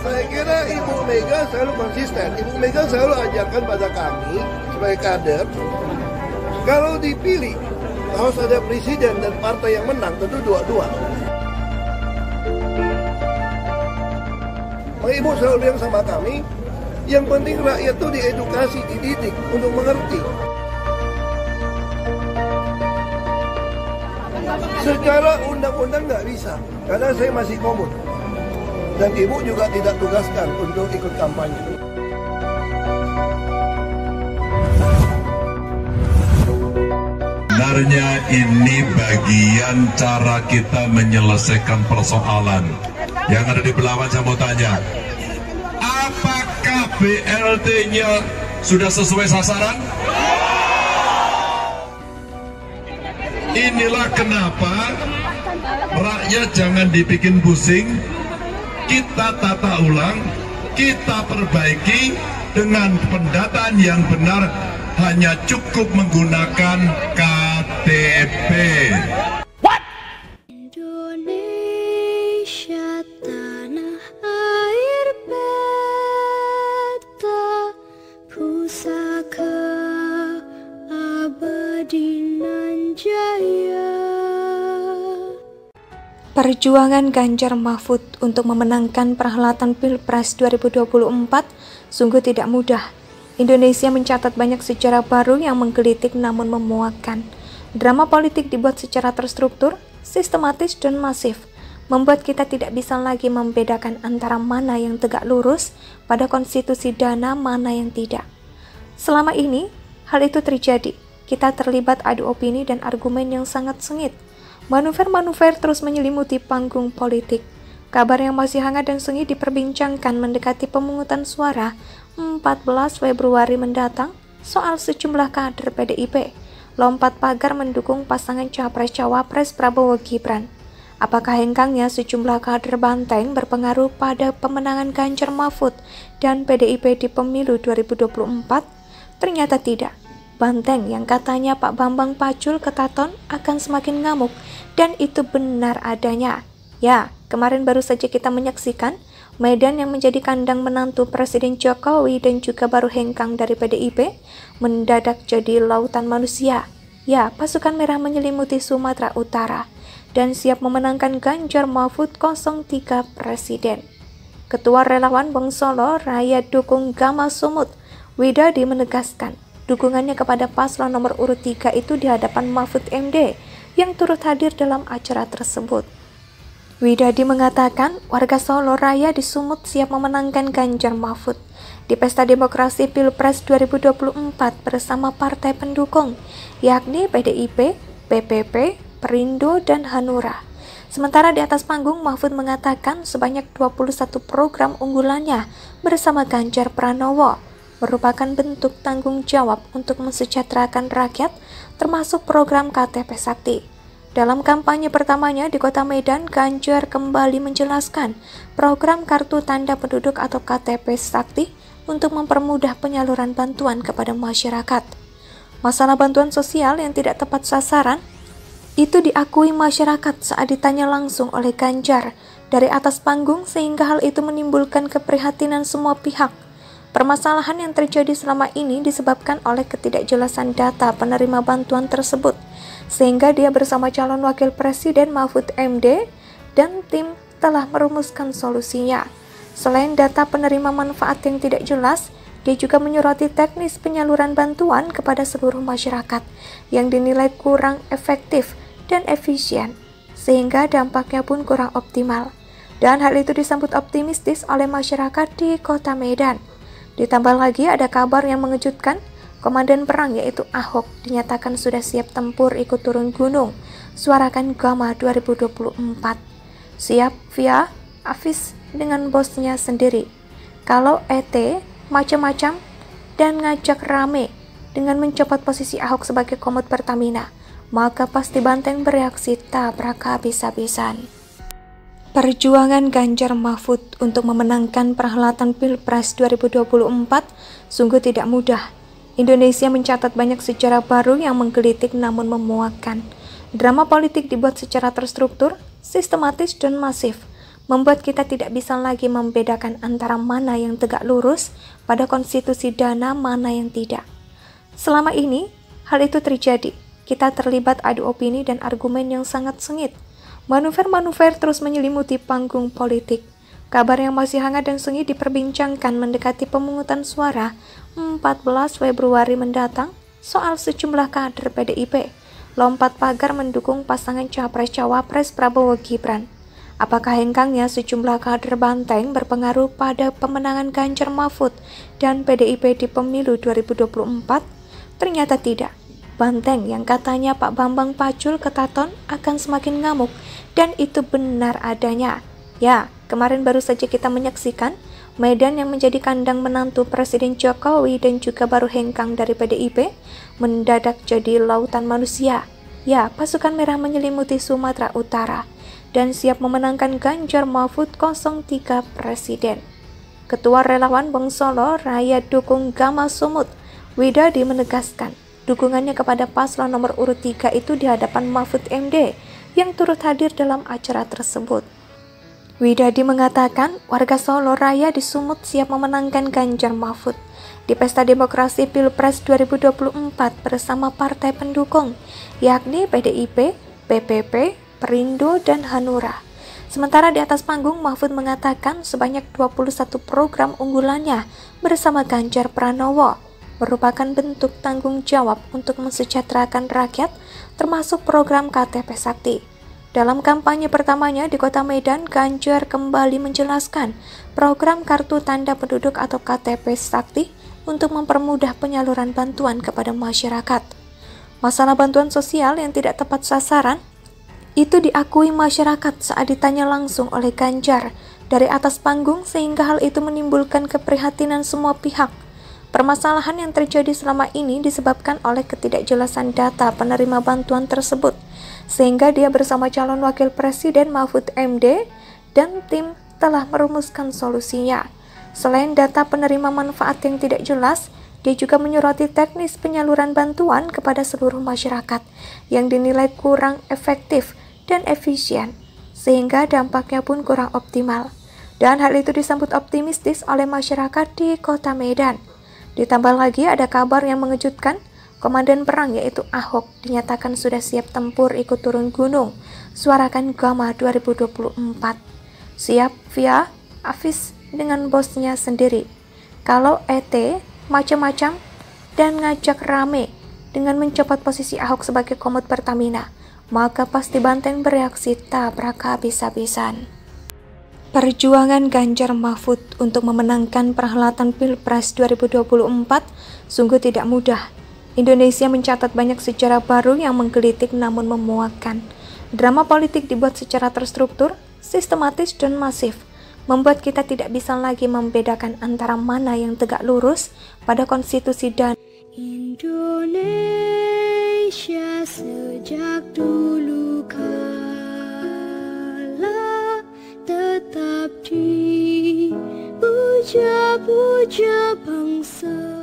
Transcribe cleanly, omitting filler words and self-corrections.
Saya kira Ibu Mega selalu konsisten. Ibu Mega selalu ajarkan pada kami sebagai kader, kalau dipilih harus ada presiden dan partai yang menang, tentu dua-dua. Ibu selalu bilang sama kami, yang penting rakyat itu diedukasi, dididik untuk mengerti. Secara undang-undang nggak bisa, karena saya masih komun. Dan ibu juga tidak tugaskan untuk ikut kampanye. Sebenarnya ini bagian cara kita menyelesaikan persoalan. Yang ada di Belawan saya mau tanya, apakah BLT-nya sudah sesuai sasaran? Inilah kenapa rakyat jangan dibikin pusing, kita tata ulang, kita perbaiki dengan pendataan yang benar, hanya cukup menggunakan KTP. Indonesia tanah air beta, pusaka abadi nan jaya. Perjuangan Ganjar Mahfud untuk memenangkan perhelatan Pilpres 2024 sungguh tidak mudah. Indonesia mencatat banyak sejarah baru yang menggelitik namun memuakkan. Drama politik dibuat secara terstruktur, sistematis dan masif, membuat kita tidak bisa lagi membedakan antara mana yang tegak lurus pada konstitusi dana, mana yang tidak. Selama ini, hal itu terjadi. Kita terlibat adu opini dan argumen yang sangat sengit. Manuver-manuver terus menyelimuti panggung politik. Kabar yang masih hangat dan sengit diperbincangkan mendekati pemungutan suara 14 Februari mendatang soal sejumlah kader PDIP lompat pagar mendukung pasangan Capres-Cawapres Prabowo Gibran. Apakah hengkangnya sejumlah kader Banteng berpengaruh pada pemenangan Ganjar Mahfud dan PDIP di pemilu 2024? Ternyata tidak. Banteng yang katanya Pak Bambang Pacul Ketaton akan semakin ngamuk, dan itu benar adanya. Ya, kemarin baru saja kita menyaksikan Medan yang menjadi kandang menantu Presiden Jokowi dan juga baru hengkang dari PDIP mendadak jadi lautan manusia. Ya, pasukan merah menyelimuti Sumatera Utara dan siap memenangkan Ganjar Mahfud 03 Presiden. Ketua Relawan Bang Solo Raya Dukung Gama Sumut, Widadi menegaskan dukungannya kepada paslon nomor urut 3 itu di hadapan Mahfud MD yang turut hadir dalam acara tersebut. Widadi mengatakan warga Solo Raya di Sumut siap memenangkan Ganjar Mahfud di Pesta Demokrasi Pilpres 2024 bersama partai pendukung, yakni PDIP, PPP, Perindo, dan Hanura. Sementara di atas panggung, Mahfud mengatakan sebanyak 21 program unggulannya bersama Ganjar Pranowo merupakan bentuk tanggung jawab untuk mensejahterakan rakyat, termasuk program KTP Sakti. Dalam kampanye pertamanya di Kota Medan, Ganjar kembali menjelaskan program Kartu Tanda Penduduk atau KTP Sakti untuk mempermudah penyaluran bantuan kepada masyarakat. Masalah bantuan sosial yang tidak tepat sasaran itu diakui masyarakat saat ditanya langsung oleh Ganjar dari atas panggung, sehingga hal itu menimbulkan keprihatinan semua pihak. Permasalahan yang terjadi selama ini disebabkan oleh ketidakjelasan data penerima bantuan tersebut, sehingga dia bersama calon wakil presiden Mahfud MD dan tim telah merumuskan solusinya. Selain data penerima manfaat yang tidak jelas, dia juga menyoroti teknis penyaluran bantuan kepada seluruh masyarakat yang dinilai kurang efektif dan efisien, sehingga dampaknya pun kurang optimal. Dan hal itu disambut optimistis oleh masyarakat di Kota Medan. Ditambah lagi ada kabar yang mengejutkan, komandan perang yaitu Ahok dinyatakan sudah siap tempur ikut turun gunung, suarakan Gama 2024. Siap via Afis dengan bosnya sendiri. Kalau ET macam-macam dan ngajak rame dengan mencopot posisi Ahok sebagai komod Pertamina, maka pasti Banteng bereaksi tabrak habis-habisan. Perjuangan Ganjar Mahfud untuk memenangkan perhelatan Pilpres 2024 sungguh tidak mudah. Indonesia mencatat banyak sejarah baru yang menggelitik namun memuakkan. Drama politik dibuat secara terstruktur, sistematis dan masif, membuat kita tidak bisa lagi membedakan antara mana yang tegak lurus pada konstitusi dana, mana yang tidak. Selama ini, hal itu terjadi. Kita terlibat adu opini dan argumen yang sangat sengit. Manuver-manuver terus menyelimuti panggung politik. Kabar yang masih hangat dan sengit diperbincangkan mendekati pemungutan suara 14 Februari mendatang soal sejumlah kader PDIP lompat pagar mendukung pasangan Capres-Cawapres Prabowo Gibran. Apakah hengkangnya sejumlah kader Banteng berpengaruh pada pemenangan Ganjar Mahfud dan PDIP di pemilu 2024? Ternyata tidak. Banteng yang katanya Pak Bambang Pacul Ketaton akan semakin ngamuk, dan itu benar adanya. Ya, kemarin baru saja kita menyaksikan Medan yang menjadi kandang menantu Presiden Jokowi dan juga baru hengkang dari PDIP mendadak jadi lautan manusia. Ya, pasukan merah menyelimuti Sumatera Utara dan siap memenangkan Ganjar Mahfud 03 Presiden. Ketua Relawan Bang Solo Raya Dukung Gama Sumut, Widadi menegaskan dukungannya kepada paslon nomor urut 3 itu di hadapan Mahfud MD yang turut hadir dalam acara tersebut. Widadi mengatakan warga Solo Raya di Sumut siap memenangkan Ganjar Mahfud di Pesta Demokrasi Pilpres 2024 bersama partai pendukung, yakni PDIP, PPP, Perindo, dan Hanura. Sementara di atas panggung, Mahfud mengatakan sebanyak 21 program unggulannya bersama Ganjar Pranowo merupakan bentuk tanggung jawab untuk mensejahterakan rakyat, termasuk program KTP Sakti. Dalam kampanye pertamanya di Kota Medan, Ganjar kembali menjelaskan program Kartu Tanda Penduduk atau KTP Sakti untuk mempermudah penyaluran bantuan kepada masyarakat. Masalah bantuan sosial yang tidak tepat sasaran itu diakui masyarakat saat ditanya langsung oleh Ganjar dari atas panggung, sehingga hal itu menimbulkan keprihatinan semua pihak. Permasalahan yang terjadi selama ini disebabkan oleh ketidakjelasan data penerima bantuan tersebut, sehingga dia bersama calon wakil presiden Mahfud MD dan tim telah merumuskan solusinya. Selain data penerima manfaat yang tidak jelas, dia juga menyoroti teknis penyaluran bantuan kepada seluruh masyarakat yang dinilai kurang efektif dan efisien, sehingga dampaknya pun kurang optimal. Dan hal itu disambut optimistis oleh masyarakat di Kota Medan. Ditambah lagi ada kabar yang mengejutkan, komandan perang yaitu Ahok dinyatakan sudah siap tempur ikut turun gunung. Suarakan Gama 2024. Siap via Afis dengan bosnya sendiri. Kalau ET macam-macam dan ngajak rame dengan mencopot posisi Ahok sebagai komod Pertamina, maka pasti Banteng bereaksi tabrak habis-habisan. Perjuangan Ganjar Mahfud untuk memenangkan perhelatan Pilpres 2024 sungguh tidak mudah. Indonesia mencatat banyak sejarah baru yang menggelitik namun memuakkan. Drama politik dibuat secara terstruktur, sistematis, dan masif, membuat kita tidak bisa lagi membedakan antara mana yang tegak lurus pada konstitusi dan Indonesia sejak dulu kala tetap dipuja-puja bangsa.